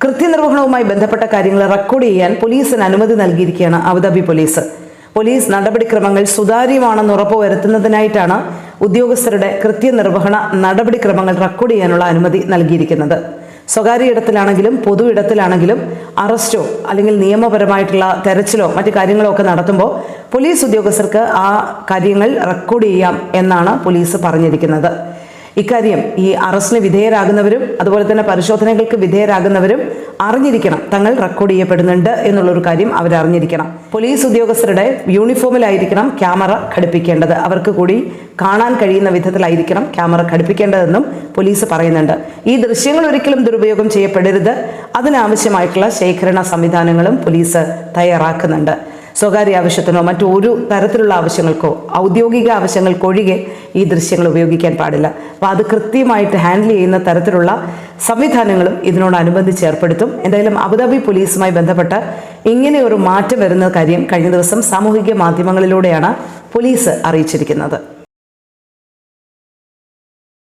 കൃത്യനിർവഹണവുമായി ബന്ധപ്പെട്ട കാര്യങ്ങൾ റെക്കോർഡ് ചെയ്യാൻ പോലീസിന് അനുമതി നൽകിയിരിക്കുകയാണ് അബുദാബി പോലീസ്. പോലീസ് നടപടിക്രമങ്ങൾ സുതാര്യമാണെന്ന് ഉറപ്പുവരുത്തുന്നതിനായിട്ടാണ് ഉദ്യോഗസ്ഥരുടെ കൃത്യനിർവഹണ നടപടിക്രമങ്ങൾ റെക്കോർഡ് ചെയ്യാനുള്ള അനുമതി നൽകിയിരിക്കുന്നത്. സ്വകാര്യ ഇടത്തിലാണെങ്കിലും പൊതു ഇടത്തിലാണെങ്കിലും അറസ്റ്റോ അല്ലെങ്കിൽ നിയമപരമായിട്ടുള്ള തെരച്ചിലോ മറ്റു കാര്യങ്ങളോ ഒക്കെ നടത്തുമ്പോൾ പോലീസ് ഉദ്യോഗസ്ഥർക്ക് ആ കാര്യങ്ങൾ റെക്കോർഡ് ചെയ്യാം എന്നാണ് പോലീസ് പറഞ്ഞിരിക്കുന്നത്. ഇക്കാര്യം ഈ അറസ്റ്റിന് വിധേയരാകുന്നവരും അതുപോലെ തന്നെ പരിശോധനകൾക്ക് വിധേയരാകുന്നവരും അറിഞ്ഞിരിക്കണം. തങ്ങൾ റെക്കോർഡ് ചെയ്യപ്പെടുന്നുണ്ട് എന്നുള്ളൊരു കാര്യം അവരറിഞ്ഞിരിക്കണം. പോലീസ് ഉദ്യോഗസ്ഥരുടെ യൂണിഫോമിലായിരിക്കണം ക്യാമറ ഘടിപ്പിക്കേണ്ടത്. അവർക്ക് കൂടി കാണാൻ കഴിയുന്ന വിധത്തിലായിരിക്കണം ക്യാമറ ഘടിപ്പിക്കേണ്ടതെന്നും പോലീസ് പറയുന്നുണ്ട്. ഈ ദൃശ്യങ്ങൾ ഒരിക്കലും ദുരുപയോഗം ചെയ്യപ്പെടരുത്. അതിനാവശ്യമായിട്ടുള്ള ശേഖരണ സംവിധാനങ്ങളും പോലീസ് തയ്യാറാക്കുന്നുണ്ട്. സ്വകാര്യ ആവശ്യത്തിനോ മറ്റൊരു തരത്തിലുള്ള ആവശ്യങ്ങൾക്കോ ഔദ്യോഗിക ആവശ്യങ്ങൾക്കൊഴികെ ഈ ദൃശ്യങ്ങൾ ഉപയോഗിക്കാൻ പാടില്ല. അപ്പോൾ അത് കൃത്യമായിട്ട് ഹാൻഡിൽ ചെയ്യുന്ന തരത്തിലുള്ള സംവിധാനങ്ങളും ഇതിനോടനുബന്ധിച്ച് ഏർപ്പെടുത്തും. എന്തായാലും അബുദാബി പോലീസുമായി ബന്ധപ്പെട്ട ഇങ്ങനെ ഒരു മാറ്റം വരുന്ന കാര്യം കഴിഞ്ഞ ദിവസം സാമൂഹിക മാധ്യമങ്ങളിലൂടെയാണ് പോലീസ് അറിയിച്ചിരിക്കുന്നത്.